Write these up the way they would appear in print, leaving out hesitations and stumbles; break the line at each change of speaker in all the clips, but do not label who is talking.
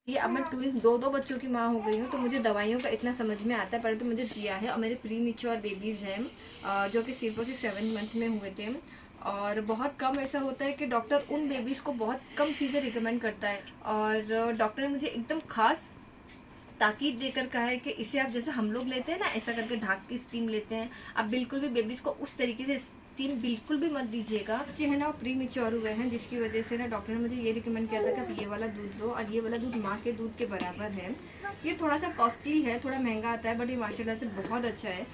ये अब मैं दो दो बच्चों की माँ हो गई हूँ, तो मुझे दवाइयों का इतना समझ में आता है। पहले तो मुझे दिया है, और मेरे प्री मेच्योर बेबीज़ हैं जो कि सिर्फ और सिर्फ 7 मंथ में हुए थे। और बहुत कम ऐसा होता है कि डॉक्टर उन बेबीज़ को बहुत कम चीज़ें रिकमेंड करता है। और डॉक्टर ने मुझे एकदम खास ताकीद देकर कहा है कि इसे आप जैसे हम लोग लेते हैं ना, ऐसा करके ढाक के स्टीम लेते हैं, आप बिल्कुल भी बेबीज को उस तरीके से स्टीम बिल्कुल भी मत दीजिएगा। बच्चे है ना वो प्री मेच्योर हुए हैं, जिसकी वजह से ना डॉक्टर ने मुझे ये रिकमेंड किया था कि आप ये वाला दूध दो, और ये वाला दूध माँ के दूध के बराबर है। ये थोड़ा सा कॉस्टली है, थोड़ा महंगा आता है, बट ये माशाल्लाह से बहुत अच्छा है।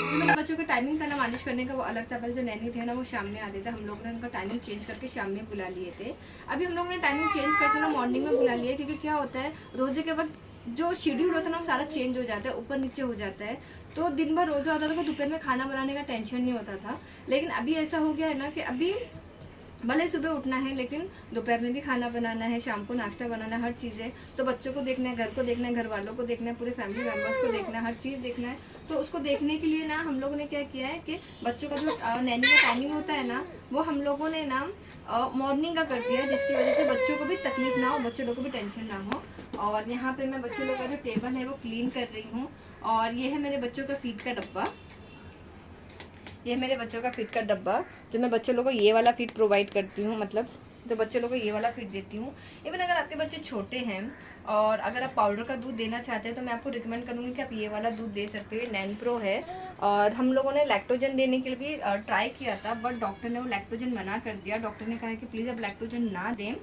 जो मेरे बच्चों का टाइमिंग था ना मालिश करने का, वो अलग था। पहले जो नैनी थे ना वो शाम में आते थे, हम लोग ने उनका टाइमिंग चेंज करके शाम में बुला लिए थे। अभी हम लोग ने टाइमिंग चेंज करके ना मॉर्निंग में बुला लिया, क्योंकि क्या होता है रोजे के वक्त जो शेड्यूल होता है ना वो सारा चेंज हो जाता है, ऊपर नीचे हो जाता है। तो दिन भर रोजा होता था तो दोपहर में खाना बनाने का टेंशन नहीं होता था। लेकिन अभी ऐसा हो गया है ना कि अभी भले सुबह उठना है, लेकिन दोपहर में भी खाना बनाना है, शाम को नाश्ता बनाना है, हर चीज़ें। तो बच्चों को देखना है, घर को देखना है, घर वालों को देखना है, पूरे फैमिली मेम्बर्स को देखना है, हर चीज़ देखना है। तो उसको देखने के लिए ना हम लोगों ने क्या किया है कि बच्चों का जो नैनी का टाइमिंग होता है ना, वो हम लोगों ने ना मॉर्निंग का कर दिया है, जिसकी वजह से बच्चों को भी तकलीफ ना हो, बच्चों लोगों को भी टेंशन ना हो। और यहाँ पे मैं बच्चों लोगों का जो टेबल है वो क्लीन कर रही हूँ। और ये है मेरे बच्चों का फीड का डब्बा। ये मेरे बच्चों का फीड का डब्बा, जो मैं बच्चों लोगों को ये वाला फीड प्रोवाइड करती हूँ, मतलब जो बच्चों लोगों को ये वाला फीड देती हूँ। इवन अगर आपके बच्चे छोटे हैं और अगर आप पाउडर का दूध देना चाहते हैं, तो मैं आपको रिकमेंड करूँगी कि आप ये वाला दूध दे सकते हो। ये नैन प्रो है। और हम लोगों ने लैक्टोजन देने के लिए भी ट्राई किया था, बट डॉक्टर ने वो लैक्टोजन मना कर दिया। डॉक्टर ने कहा कि प्लीज़ आप लैक्टोजन ना दें,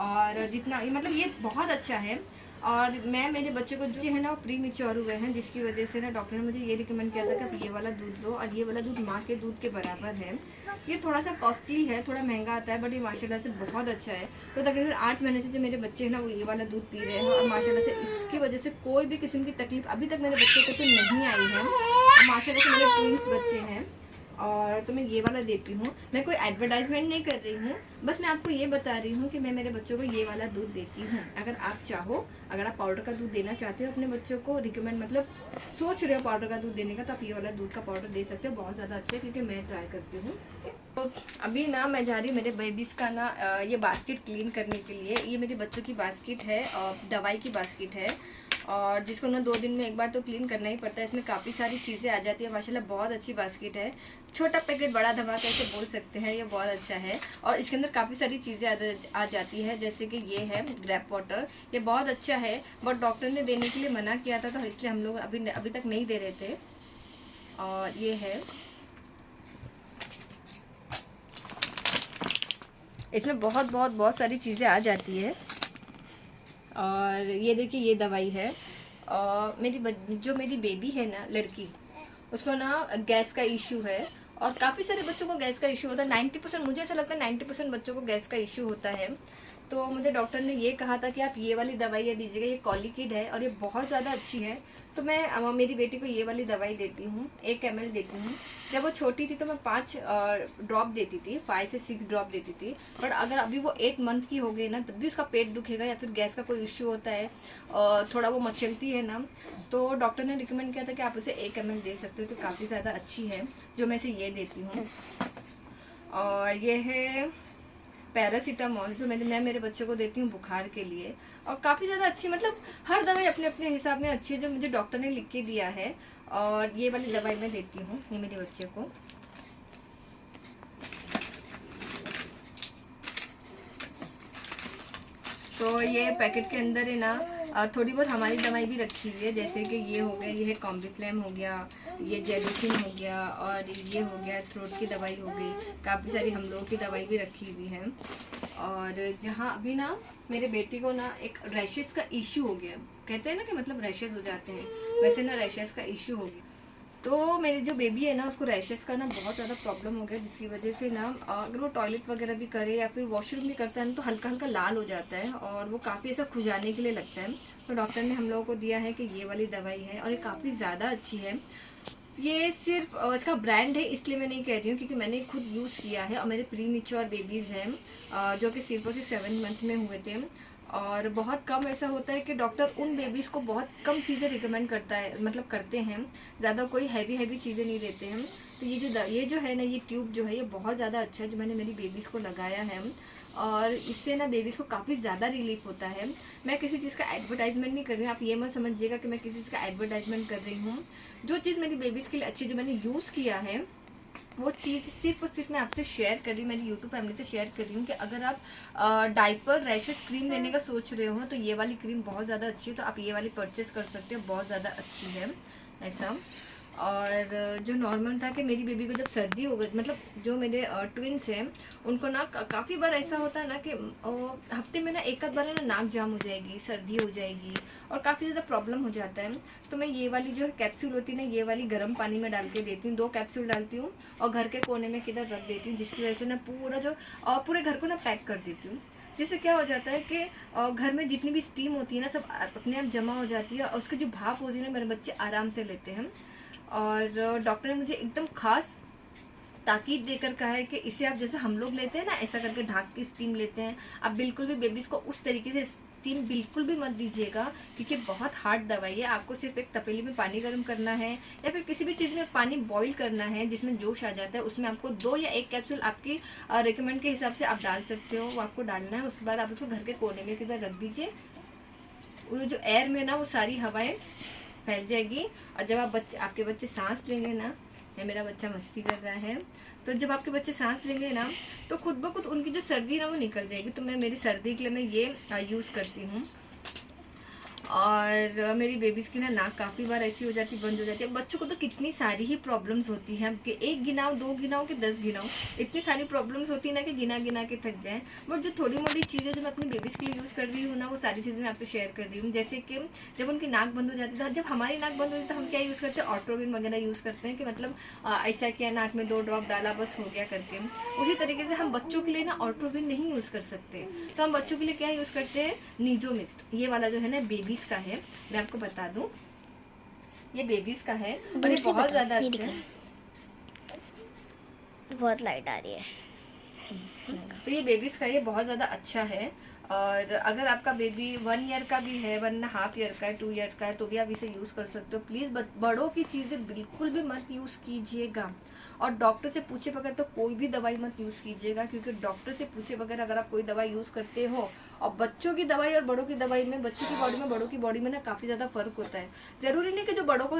और जितना मतलब ये बहुत अच्छा है। और मैं मेरे बच्चों को जो है ना प्री मेच्योर हुए हैं, जिसकी वजह से ना डॉक्टर ने मुझे ये रिकमेंड किया था कि आप ये वाला दूध दो, और ये वाला दूध माँ के दूध के बराबर है। ये थोड़ा सा कॉस्टली है, थोड़ा महंगा आता है, बट ये माशाल्लाह से बहुत अच्छा है। तो तकरीबन 8 महीने से जो मेरे बच्चे हैं ना वो ये वाला दूध पी रहे हैं, और माशाल्लाह से इसकी वजह से कोई भी किस्म की तकलीफ अभी तक मेरे बच्चों को तो नहीं आई है। माशाल्लाह से मेरे ट्विंस बच्चे हैं। और तो मैं ये वाला देती हूँ। मैं कोई एडवर्टाइजमेंट नहीं कर रही हूँ, बस मैं आपको ये बता रही हूँ कि मैं मेरे बच्चों को ये वाला दूध देती हूँ। अगर आप चाहो, अगर आप पाउडर का दूध देना चाहते हो अपने बच्चों को, रिकमेंड मतलब सोच रहे हो पाउडर का दूध देने का, तो आप ये वाला दूध का पाउडर दे सकते हो। बहुत ज़्यादा अच्छा है, क्योंकि मैं ट्राई करती हूँ। तो अभी ना मैं जा रही हूँ मेरे बेबीज़ का ना ये बास्केट क्लीन करने के लिए। ये मेरे बच्चों की बास्केट है और दवाई की बास्केट है, और जिसको ना 2 दिन में एक बार तो क्लीन करना ही पड़ता है। इसमें काफ़ी सारी चीज़ें आ जाती है। माशाल्लाह बहुत अच्छी बास्केट है। छोटा पैकेट बड़ा धमाका ऐसे बोल सकते हैं, ये बहुत अच्छा है। और इसके अंदर काफ़ी सारी चीज़ें आ जाती है, जैसे कि ये है ग्रैप वाटर। ये बहुत अच्छा है, बट डॉक्टर ने देने के लिए मना किया था, तो इसलिए हम लोग अभी तक नहीं दे रहे थे। और ये है, इसमें बहुत सारी चीज़ें आ जाती है। और ये देखिए ये दवाई है। और जो मेरी बेबी है ना, लड़की, उसको ना गैस का इश्यू है। और काफ़ी सारे बच्चों को गैस का इश्यू होता है। 90%, मुझे ऐसा लगता है 90% बच्चों को गैस का इश्यू होता है। तो मुझे डॉक्टर ने ये कहा था कि आप ये वाली दवाई दीजिएगा। ये कॉलिकिड है और ये बहुत ज़्यादा अच्छी है। तो मैं मेरी बेटी को ये वाली दवाई देती हूँ, 1 ml देती हूँ। जब वो छोटी थी तो मैं 5 ड्रॉप देती थी, 5 से 6 ड्रॉप देती थी। बट अगर अभी वो 8 मंथ की हो गई ना, तब भी उसका पेट दुखेगा या फिर गैस का कोई इश्यू होता है और थोड़ा वो मचलती है ना, तो डॉक्टर ने रिकमेंड किया था कि आप उसे 1 ml दे सकते हो। तो काफ़ी ज़्यादा अच्छी है, जो मैं इसे ये देती हूँ। और ये है पैरासीटामोल, जो मैं मेरे बच्चों को देती हूँ बुखार के लिए। और काफ़ी ज़्यादा अच्छी, मतलब हर दवाई अपने अपने हिसाब में अच्छी है, जो मुझे डॉक्टर ने लिख के दिया है। और ये वाली दवाई मैं देती हूँ ये मेरे बच्चे को। तो ये पैकेट के अंदर है ना थोड़ी बहुत हमारी दवाई भी रखी हुई है, जैसे कि ये हो गया, ये है कॉम्बिफ्लेम हो गया, ये जेलिसिन हो गया, और ये हो गया थ्रोट की दवाई हो गई। काफ़ी सारी हम लोगों की दवाई भी रखी हुई है। और जहाँ अभी ना मेरे बेटी को ना एक रैशेस का इश्यू हो गया, कहते हैं ना कि मतलब रैशेस हो जाते हैं, वैसे ना रैशेस का इश्यू हो गया। तो मेरी जो बेबी है ना उसको रैशेस का ना बहुत ज़्यादा प्रॉब्लम हो गया, जिसकी वजह से ना अगर वो टॉयलेट वगैरह भी करे या फिर वॉशरूम भी करता है ना, तो हल्का हल्का लाल हो जाता है और वो काफ़ी ऐसा खुजाने के लिए लगता है। तो डॉक्टर ने हम लोगों को दिया है कि ये वाली दवाई है, और ये काफ़ी ज़्यादा अच्छी है। ये सिर्फ इसका ब्रांड है इसलिए मैं नहीं कह रही हूँ, क्योंकि मैंने खुद यूज़ किया है। और मेरे प्री मेच्योर बेबीज़ हैं जो कि सिर्फ और सिर्फ 7 मंथ में हुए थे। और बहुत कम ऐसा होता है कि डॉक्टर उन बेबीज़ को बहुत कम चीज़ें रिकमेंड करता है, मतलब करते हैं, ज़्यादा कोई हैवी चीज़ें नहीं देते हैं। तो ये जो है ना, ये ट्यूब जो है ये बहुत ज़्यादा अच्छा है, जो मैंने मेरी बेबीज़ को लगाया है। और इससे ना बेबीज़ को काफ़ी ज़्यादा रिलीफ होता है। मैं किसी चीज़ का एडवर्टाइजमेंट नहीं कर रही हूँ, आप ये मत समझिएगा कि मैं किसी चीज़ का एडवर्टाइजमेंट कर रही हूँ। जो चीज़ मेरी बेबीज़ के लिए अच्छी, जो मैंने यूज़ किया है, वो चीज़ सिर्फ और सिर्फ मैं आपसे शेयर कर रही हूँ, मेरी यूट्यूब फैमिली से शेयर कर रही हूँ कि अगर आप डाइपर रैशेस क्रीम लेने का सोच रहे हो तो ये वाली क्रीम बहुत ज़्यादा अच्छी है, तो आप ये वाली परचेस कर सकते हो, बहुत ज़्यादा अच्छी है ऐसा। और जो नॉर्मल था कि मेरी बेबी को जब सर्दी हो गई, मतलब जो मेरे ट्विन्स हैं उनको ना काफ़ी बार ऐसा होता है ना कि हफ्ते में ना एक आध बार है ना नाक जाम हो जाएगी, सर्दी हो जाएगी और काफ़ी ज़्यादा प्रॉब्लम हो जाता है। तो मैं ये वाली जो कैप्सूल होती है ना, ये वाली गर्म पानी में डाल के देती हूँ, 2 कैप्सूल डालती हूँ और घर के कोने में किधर रख देती हूँ, जिसकी वजह से ना पूरे घर को ना पैक कर देती हूँ। जिससे क्या हो जाता है कि घर में जितनी भी स्टीम होती है ना सब अपने आप जमा हो जाती है और उसकी जो भाप होती है ना मेरे बच्चे आराम से लेते हैं। और डॉक्टर ने मुझे एकदम खास ताकीद देकर कहा है कि इसे आप जैसे हम लोग लेते हैं ना ऐसा करके ढाक के स्टीम लेते हैं, आप बिल्कुल भी बेबीज़ को उस तरीके से स्टीम बिल्कुल भी मत दीजिएगा, क्योंकि बहुत हार्ड दवाई है। आपको सिर्फ एक तपेली में पानी गर्म करना है या फिर किसी भी चीज़ में पानी बॉईल करना है जिसमें जोश आ जाता है, उसमें आपको 2 या 1 कैप्सूल आपकी रिकमेंड के हिसाब से आप डाल सकते हो, वो आपको डालना है। उसके बाद आप उसको घर के कोने में किधर रख दीजिए, वो जो एयर में ना वो सारी हवाएं फैल जाएगी। और जब आपके बच्चे सांस लेंगे ना, या मेरा बच्चा मस्ती कर रहा है, तो जब आपके बच्चे सांस लेंगे ना तो खुद ब खुद उनकी जो सर्दी ना वो निकल जाएगी। तो मैं मेरी सर्दी के लिए मैं ये यूज़ करती हूँ। और मेरी बेबीज़ की ना नाक काफ़ी बार ऐसी हो जाती, बंद हो जाती है। बच्चों को तो कितनी सारी ही प्रॉब्लम्स होती हैं, कि 1 गिनाओ 2 गिनाओ कि 10 गिनाओ, इतनी सारी प्रॉब्लम्स होती है ना कि गिना गिना के थक जाए। बट जो थोड़ी मोटी चीज़ें जो मैं अपनी बेबीज़ के लिए यूज़ कर रही हूँ ना, वो सारी चीज़ें मैं आपसे शेयर कर रही हूँ। जैसे कि जब उनकी नाक बंद हो जाती है, जब हमारी नाक बंद होती है तो हम क्या यूज़ करते हैं, ऑट्रोविन वगैरह यूज़ करते हैं, कि मतलब ऐसा किया नाक में 2 ड्रॉप डाला बस हो गया करके। उसी तरीके से हम बच्चों के लिए ना ऑट्रोविन नहीं यूज़ कर सकते, तो हम बच्चों के लिए क्या यूज़ करते हैं, नीजोमिस्ट। ये वाला जो है ना बेबीज़ का है, मैं आपको बता दूं ये बेबीज का है और ये बहुत ज्यादा अच्छा है।
बहुत लाइट आ रही है।
तो ये बेबीज का ये बहुत ज्यादा अच्छा है। और अगर आपका बेबी 1 ईयर का भी है, 1.5 ईयर का है, 2 ईयर का है, तो भी आप इसे यूज कर सकते हो। प्लीज बड़ों की चीजें बिल्कुल भी मत यूज कीजिएगा, और डॉक्टर से पूछे बगैर तो कोई भी दवाई मत यूज कीजिएगा, क्योंकि डॉक्टर से पूछे बगैर अगर आप कोई दवाई यूज करते हो, और बच्चों की दवाई और बड़ों की दवाई में, बच्चों की बॉडी में बड़ों की बॉडी में ना काफी ज्यादा फर्क होता है। जरूरी नहीं कि जो बड़ों को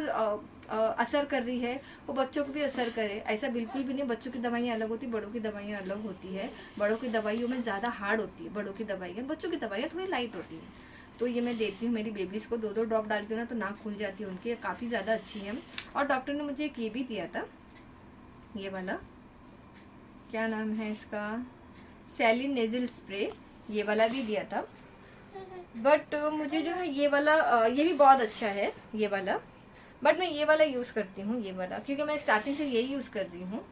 असर कर रही है वो बच्चों को भी असर करे, ऐसा बिल्कुल भी नहीं। बच्चों की दवाइयाँ अलग होती है, बड़ों की दवाइयाँ अलग होती है। बड़ों की दवाइयों में ज़्यादा हार्ड होती है बड़ों की दवाइयाँ, बच्चों की दवाइयाँ थोड़ी लाइट होती है। तो ये मैं देती हूँ मेरी बेबीज़ को, 2-2 ड्रॉप डालती हूँ ना तो नाक खुल जाती है उनकी, काफ़ी ज़्यादा अच्छी है। और डॉक्टर ने मुझे एक ये भी दिया था, ये वाला क्या नाम है इसका, सैलिन नेजल स्प्रे, ये वाला भी दिया था। बट मुझे जो है ये वाला ये भी बहुत अच्छा है ये वाला, बट मैं ये वाला यूज करती हूँ, ये वाला, क्योंकि मैं स्टार्टिंग से यही यूज कर रही हूँ।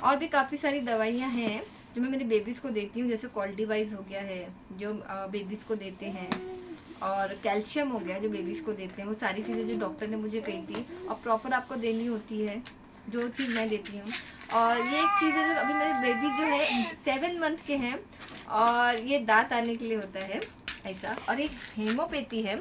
और भी काफी सारी दवाइयाँ हैं जो मैं मेरी बेबीज को देती हूँ, जैसे कॉल्डिवाइज हो गया है जो बेबीज को देते हैं, और कैल्शियम हो गया जो बेबीज को देते हैं। वो सारी चीजें जो डॉक्टर ने मुझे कही थी और प्रॉपर आपको देनी होती है, जो चीज़ मैं देती हूँ। और ये एक चीज़ है जो अभी मेरे बेबी जो है 7 मंथ के हैं, और ये दांत आने के लिए होता है ऐसा। और एक हेमोपैथी है,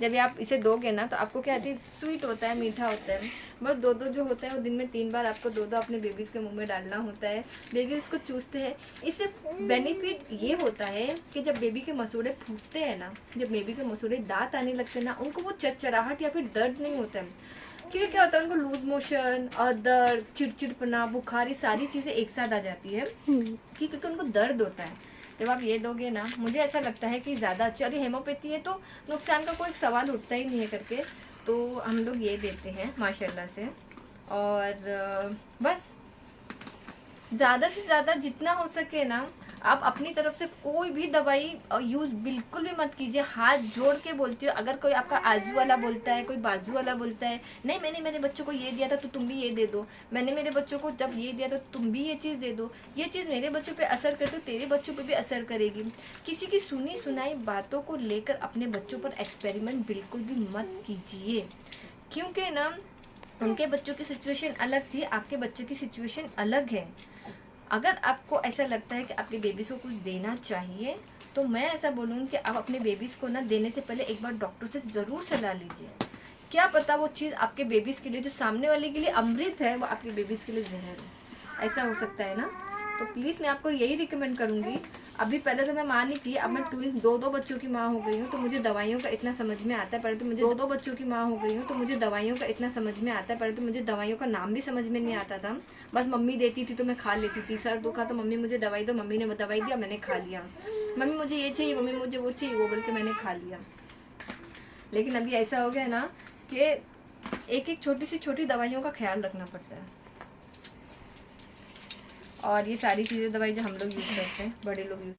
जब आप इसे दोगे ना तो आपको क्या आती है, स्वीट होता है, मीठा होता है। बस 2-2 जो होता है वो दिन में 3 बार आपको 2-2 अपने बेबीज़ के मुंह में डालना होता है, बेबी इसको चूसते हैं। इससे बेनिफिट ये होता है कि जब बेबी के मसूड़े फूटते हैं ना, जब बेबी के मसूड़े दांत आने लगते हैं ना, उनको वो चरचराहट या फिर दर्द नहीं होता है। क्योंकि क्या होता है, उनको लूज मोशन और दर्द, चिड़चिड़पना, बुखार, ये सारी चीज़ें एक साथ आ जाती है क्योंकि उनको दर्द होता है। जब आप ये दोगे ना, मुझे ऐसा लगता है कि ज़्यादा अच्छा। और ये हेमोपैथी है तो नुकसान का कोई सवाल उठता ही नहीं है करके, तो हम लोग ये देते हैं माशाल्लाह से। और बस ज़्यादा से ज़्यादा जितना हो सके ना, आप अपनी तरफ से कोई भी दवाई यूज़ बिल्कुल भी मत कीजिए। हाथ जोड़ के बोलती हूँ, अगर कोई आपका आजू वाला बोलता है, कोई बाजू वाला बोलता है, नहीं मैंने मेरे बच्चों को ये दिया था तो तुम भी ये दे दो, मैंने मेरे बच्चों को जब ये दिया था तो तुम भी ये चीज़ दे दो, ये चीज़ मेरे बच्चों पे असर करती है, तेरे बच्चों पे भी असर करेगी। किसी की सुनी सुनाई बातों को लेकर अपने बच्चों पर एक्सपेरिमेंट बिल्कुल भी मत कीजिए, क्योंकि ना उनके बच्चों की सिचुएशन अलग थी, आपके बच्चों की सिचुएशन अलग है। अगर आपको ऐसा लगता है कि आपके बेबीज़ को कुछ देना चाहिए, तो मैं ऐसा बोलूँगी कि आप अपने बेबीज़ को ना देने से पहले एक बार डॉक्टर से ज़रूर सलाह लीजिए। क्या पता वो चीज़ आपके बेबीज़ के लिए, जो सामने वाले के लिए अमृत है, वो आपके बेबीज़ के लिए जहर है। ऐसा हो सकता है ना। तो प्लीज़ मैं आपको यही रिकमेंड करूँगी। अभी पहले तो मैं माँ नहीं थी, अब मैं दो बच्चों की माँ हो गई हूँ, तो मुझे दवाइयों का इतना समझ में आता है। पहले तो मुझे दो बच्चों की माँ हो गई हूँ, तो मुझे दवाइयों का इतना समझ में आता है। पहले तो मुझे दवाइयों का नाम भी समझ में नहीं आता था, बस मम्मी देती थी तो मैं खा लेती थी। सर दुखा तो मम्मी मुझे दवाई दो, मम्मी ने दवाई दिया, मैंने खा लिया। मम्मी मुझे ये चाहिए, मम्मी मुझे वो चाहिए, वो बोल के मैंने खा लिया। लेकिन अभी ऐसा हो गया ना कि एक एक छोटी सी छोटी दवाइयों का ख्याल रखना पड़ता है। और ये सारी चीज़ें दवाई जो हम लोग यूज़ करते हैं, बड़े लोग यूज़